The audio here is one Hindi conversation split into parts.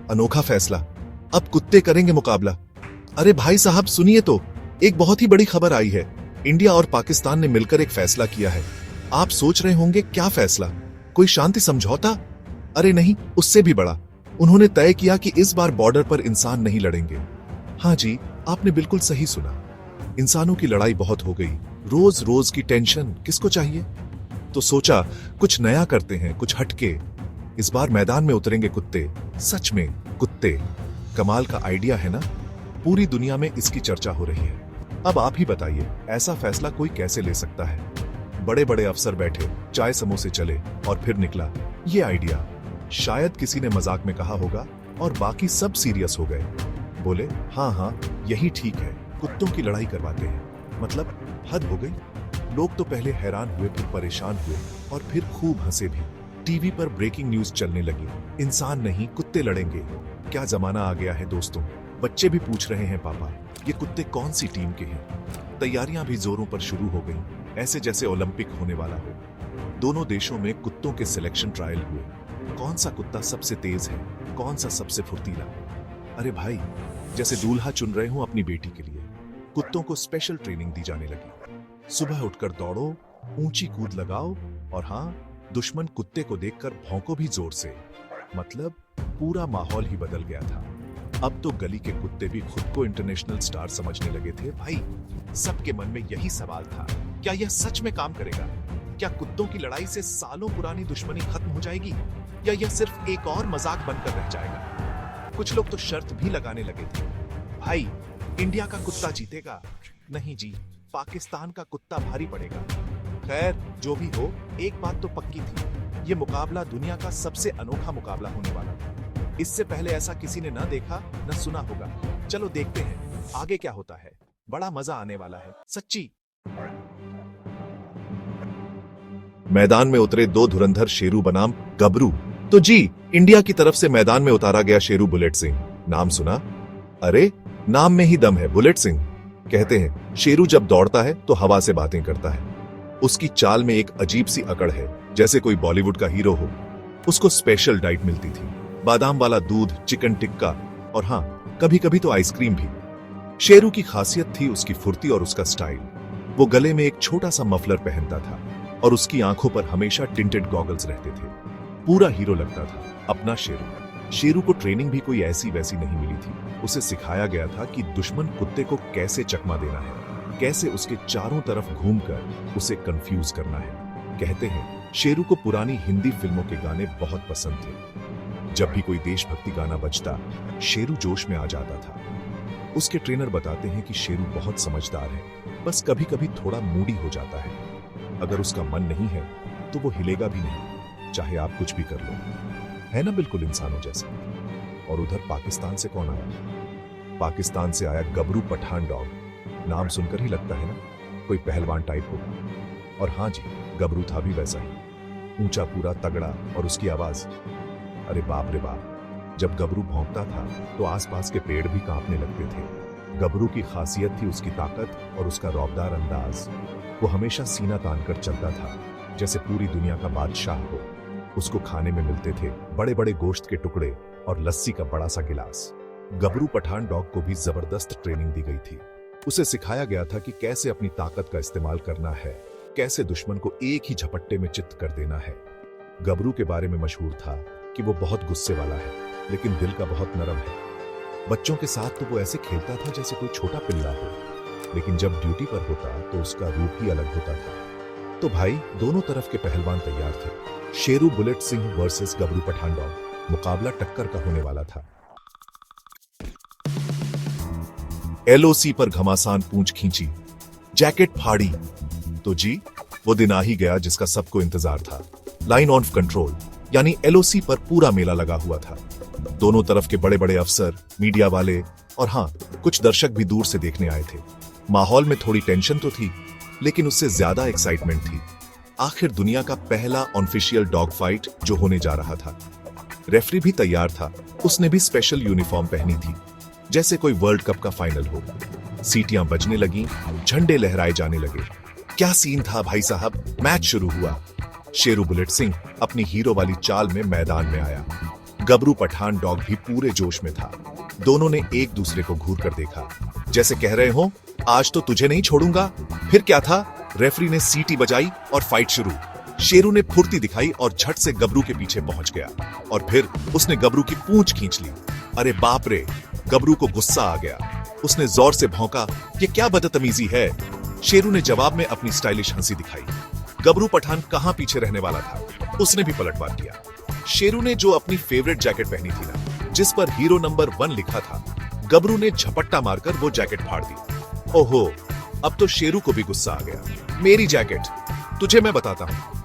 अनोखा फैसला, अब कुत्ते करेंगे मुकाबला। अरे भाई साहब सुनिए तो, एक बहुत ही बड़ी खबर आई है। इंडिया और पाकिस्तान ने मिलकर एक फैसला किया है। आप सोच रहे होंगे क्या फैसला, कोई शांति समझौता? अरे नहीं, उससे भी बड़ा। उन्होंने तय किया कि इस बार बॉर्डर पर इंसान नहीं लड़ेंगे। हाँ जी, आपने बिल्कुल सही सुना। इंसानों की लड़ाई बहुत हो गई, रोज रोज की टेंशन किसको चाहिए? तो सोचा कुछ नया करते हैं, कुछ हटके। इस बार मैदान में उतरेंगे कुत्ते, सच में कुत्ते। कमाल का आइडिया है ना? पूरी दुनिया में इसकी चर्चा हो रही है। अब आप ही बताइए, ऐसा फैसला कोई कैसे ले सकता है? बड़े बड़े अफसर बैठे, चाय समोसे चले और फिर निकला ये आइडिया। शायद किसी ने मजाक में कहा होगा और बाकी सब सीरियस हो गए। बोले हाँ हाँ यही ठीक है, कुत्तों की लड़ाई करवाते हैं। मतलब हद हो गई। लोग तो पहले हैरान हुए, फिर परेशान हुए और फिर खूब हंसे भी। टीवी पर ब्रेकिंग न्यूज चलने लगी, इंसान नहीं कुत्ते लड़ेंगे। क्या जमाना आ गया है दोस्तों। बच्चे भी पूछ रहे हैं पापा ये कुत्ते कौन सी टीम के हैं। तैयारियां भी जोरों पर शुरू हो गईं, ऐसे जैसे ओलंपिक होने वाला हो। दोनों देशों में कुत्तों के सिलेक्शन ट्रायल हुए। कौन सा कुत्ता सबसे तेज है, कौन सा सबसे फुर्तीला। अरे भाई, जैसे दूल्हा चुन रहे हो अपनी बेटी के लिए। कुत्तों को स्पेशल ट्रेनिंग दी जाने लगी। सुबह उठकर दौड़ो, ऊंची कूद लगाओ और हाँ, दुश्मन कुत्ते को देखकर भौंको भी जोर से। मतलब पूरा माहौल ही बदल गया था। अब तो गली के कुत्ते भी खुद को इंटरनेशनल स्टार समझने लगे थे। भाई, सबके मन में यही सवाल था, क्या यह सच में काम करेगा? क्या कुत्तों की लड़ाई से सालों पुरानी दुश्मनी खत्म हो जाएगी या यह सिर्फ एक और मजाक बनकर रह जाएगा? कुछ लोग तो शर्त भी लगाने लगे थे, भाई इंडिया का कुत्ता जीतेगा। नहीं जी, पाकिस्तान का कुत्ता भारी पड़ेगा। खैर जो भी हो, एक बात तो पक्की थी, ये मुकाबला दुनिया का सबसे अनोखा मुकाबला होने वाला था। इससे पहले ऐसा किसी ने न देखा न सुना होगा। चलो देखते हैं आगे क्या होता है। बड़ा मजा आने वाला है सच्ची। मैदान में उतरे दो धुरंधर शेरू बनाम गबरू। तो जी, इंडिया की तरफ से मैदान में उतारा गया शेरू बुलेट सिंह। नाम सुना? अरे नाम में ही दम है, बुलेट सिंह। कहते हैं शेरू जब दौड़ता है तो हवा से बातें करता है। उसकी चाल में एक अजीब सी अकड़ है, जैसे कोई बॉलीवुड का हीरो हो। उसको स्पेशल डाइट मिलती थी, बादाम वाला दूध, चिकन टिक्का और हाँ, कभी कभी तो आइसक्रीम भी। शेरू की खासियत थी उसकी फुर्ती और उसका स्टाइल। वो गले में एक छोटा सा मफलर पहनता था और उसकी आंखों पर हमेशा टिंटेड गॉगल्स रहते थे। पूरा हीरो लगता था, अपना शेरू। शेरू को ट्रेनिंग भी कोई ऐसी वैसी नहीं मिली थी। उसे सिखाया गया था कि दुश्मन कुत्ते को कैसे चकमा देना है, कैसे उसके चारों तरफ घूमकर उसे कंफ्यूज करना है। कहते हैं शेरू को पुरानी हिंदी फिल्मों के गाने बहुत पसंद थे। जब भी कोई देशभक्ति गाना बजता, शेरू जोश में आ जाता था। उसके ट्रेनर बताते हैं कि शेरू बहुत समझदार है, बस कभी कभी थोड़ा मूडी हो जाता है। अगर उसका मन नहीं है तो वो हिलेगा भी नहीं, चाहे आप कुछ भी कर लो। है ना, बिल्कुल इंसानों जैसा। और उधर पाकिस्तान से कौन आया? पाकिस्तान से आया गबरू पठान डॉग। नाम सुनकर ही लगता है ना कोई पहलवान टाइप हो। और हाँ जी, गबरू था भी वैसा ही, ऊंचा, पूरा तगड़ा। और उसकी आवाज, अरे बाप रे बाप, जब गबरू भौंकता था तो आसपास के पेड़ भी कांपने लगते थे। गबरू की खासियत थी उसकी ताकत और उसका रौबदार अंदाज। वो हमेशा सीना तान कर चलता था, जैसे पूरी दुनिया का बादशाह हो। उसको खाने में मिलते थे बड़े बड़े गोश्त के टुकड़े और लस्सी का बड़ा सा गिलास। गबरू पठान डॉग को भी जबरदस्त ट्रेनिंग दी गई थी। उसे सिखाया गया था कि कैसे अपनी ताकत का इस्तेमाल करना है, कैसे दुश्मन को एक ही झपट्टे में चित्त कर देना है। गबरू के बारे में मशहूर था कि वो बहुत गुस्से वाला है, लेकिन दिल का बहुत नरम है। बच्चों के साथ तो वो ऐसे खेलता था जैसे कोई छोटा पिल्ला हो, लेकिन जब ड्यूटी पर होता तो उसका रूप ही अलग होता था। तो भाई, दोनों तरफ के पहलवान तैयार थे। शेरू बुलेट सिंह वर्सेस गबरू पठान डॉग। मुकाबला टक्कर का होने वाला था। एलओसी पर घमासान पूंछ खींची, जैकेट फाड़ी। तो जी, वो दिन आ ही गया जिसका सबको इंतजार था। लाइन ऑफ कंट्रोल यानी एलओसी पर पूरा मेला लगा हुआ था। दोनों तरफ के बड़े बड़े अफसर, मीडिया वाले और हाँ, कुछ दर्शक भी दूर से देखने आए थे। माहौल में थोड़ी टेंशन तो थी, लेकिन उससे ज्यादा एक्साइटमेंट थी। आखिर दुनिया का पहला ऑफिशियल डॉग फाइट जो होने जा रहा था। रेफरी भी तैयार था, उसने भी स्पेशल यूनिफॉर्म पहनी थी, जैसे कोई वर्ल्ड कप का फाइनल हो। सीटियां बजने लगी, झंडे लहराए जाने लगे। क्या सीन था भाई साहब। मैच शुरू हुआ। शेरू बुलेट सिंह अपनी हीरो वाली चाल में मैदान में आया। गबरू पठान डॉग भी पूरे जोश में था। दोनों ने एक दूसरे को घूर कर देखा, जैसे कह रहे हो आज तो तुझे नहीं छोड़ूंगा। फिर क्या था, रेफरी ने सीटी बजाई और फाइट शुरू। शेरू ने फुर्ती दिखाई और झट से गबरू के पीछे पहुंच गया और फिर उसने गबरू की पूंछ खींच ली। अरे बाप रे, गबरू को गुस्सा आ गया। उसने जोर से भौंका, ये क्या बदतमीजी है। शेरू ने जवाब में अपनी स्टाइलिश हंसी दिखाई। गबरू पठान कहां पीछे रहने वाला था, उसने भी पलटवार किया। शेरू ने जो अपनी फेवरेट जैकेट पहनी थी ना, जिस पर हीरो नंबर 1 लिखा था, गबरू ने झपट्टा मारकर वो जैकेट फाड़ दी। ओहो, अब तो शेरू को भी गुस्सा आ गया। मेरी जैकेट, तुझे मैं बताता हूं।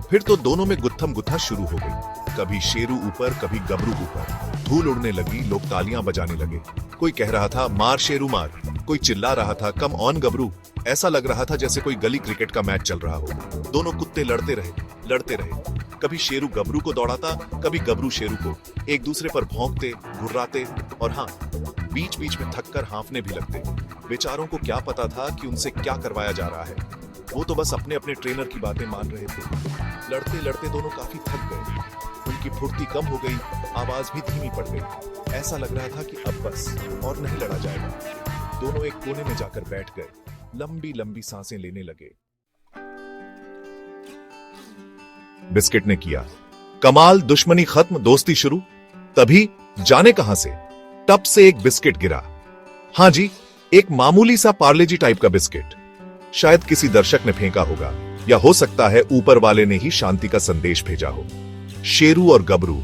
फिर तो दोनों में गुत्थम गुत्था शुरू हो गई। कभी शेरू ऊपर, कभी गबरू ऊपर। धूल उड़ने लगी, लोग तालियां बजाने लगे। कोई कह रहा था मार शेरू मार, कोई चिल्ला रहा था कम ऑन गबरू। ऐसा लग रहा था जैसे कोई गली क्रिकेट का मैच चल रहा हो। दोनों कुत्ते लड़ते रहे। कभी शेरू गबरू को दौड़ाता, कभी गबरू शेरू को। एक दूसरे पर भौंकते, घुर्राते और हाँ, बीच बीच में थककर हांफने भी लगते। बेचारों को क्या पता था कि उनसे क्या करवाया जा रहा है। वो तो बस अपने अपने ट्रेनर की बातें मान रहे थे। लड़ते लड़ते दोनों काफी थक गए। उनकी फुर्ती कम हो गई, आवाज भी धीमी पड़ गई। ऐसा लग रहा था कि अब बस और नहीं लड़ा जाएगा। दोनों एक कोने में जाकर बैठ गए, लंबी लंबी सांसें लेने लगे। बिस्किट ने किया कमाल, दुश्मनी खत्म, दोस्ती शुरू। तभी जाने कहां से टप से एक बिस्किट गिरा। हां जी, एक मामूली सा पार्ले जी टाइप का बिस्किट। शायद किसी दर्शक ने फेंका होगा, या हो सकता है ऊपर वाले ने ही शांति का संदेश भेजा हो। शेरू और गबरू,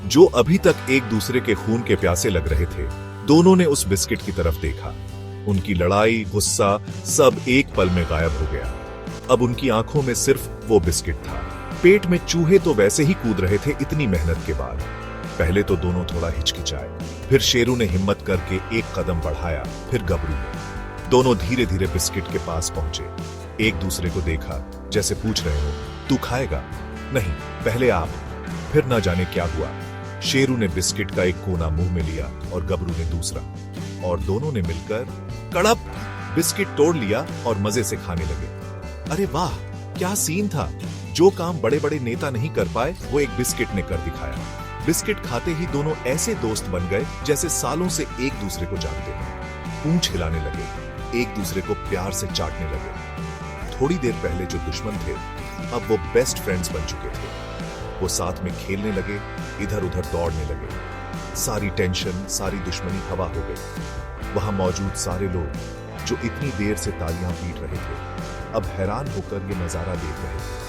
जो अभी तक एक दूसरे के खून के प्यासे लग रहे थे, दोनों ने उस बिस्किट की तरफ देखा। उनकी लड़ाई, गुस्सा सब एक पल में गायब हो गया। अब उनकी आंखों में सिर्फ वो बिस्किट था। पेट में चूहे तो वैसे ही कूद रहे थे इतनी मेहनत के बाद। पहले तो दोनों थोड़ा हिचकिचाए, फिर शेरू ने हिम्मत करके एक कदम बढ़ाया, फिर गबरू ने। दोनों धीरे धीरे बिस्किट के पास पहुंचे। एक दूसरे को देखा, जैसे पूछ रहे हो तू खाएगा? नहीं, पहले आप। फिर ना जाने क्या हुआ, शेरू ने बिस्किट का एक कोना मुंह में लिया और गबरू ने दूसरा, और दोनों ने मिलकर कड़प बिस्किट तोड़ लिया और मजे से खाने लगे। अरे वाह, क्या सीन था। जो काम बड़े बड़े नेता नहीं कर पाए, वो एक बिस्किट ने कर दिखाया। बिस्किट खाते ही दोनों ऐसे दोस्त बन गए जैसे सालों से एक दूसरे को जानते हैं। पूंछ हिलाने लगे, एक दूसरे को प्यार से चाटने लगे। थोड़ी देर पहले जो दुश्मन थे, अब वो बेस्ट फ्रेंड्स बन चुके थे। वो साथ में खेलने लगे, इधर उधर दौड़ने लगे। सारी टेंशन, सारी दुश्मनी हवा हो गई। वहां मौजूद सारे लोग जो इतनी देर से तालियां पीट रहे थे, अब हैरान होकर ये नजारा देख रहे थे।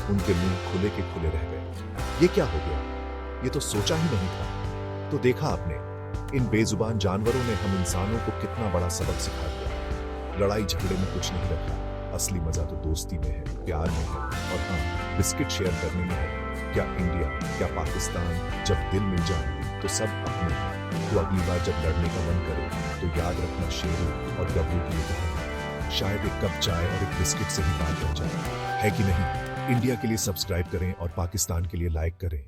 उनके मुंह खुले के खुले रह गए। ये क्या हो गया? ये तो सोचा ही नहीं था। तो देखा आपने, इन बेजुबान जानवरों ने हम इंसानों को कितना बड़ा सबक सिखा दिया। लड़ाई झगड़े में कुछ नहीं रखा। असली मजा तो दोस्ती में है, प्यार में है, और हाँ, बिस्किट शेयर करने में है। क्या इंडिया, क्या पाकिस्तान, जब दिल मिल जाए तो सब अपने हैं। तो अगली बार जब लड़ने का मन करे तो याद रखना शेरू और गबरू की कहानी। शायद एक कप चाय और एक बिस्किट से ही बात बन जाए, है कि नहीं? इंडिया के लिए सब्सक्राइब करें और पाकिस्तान के लिए लाइक करें।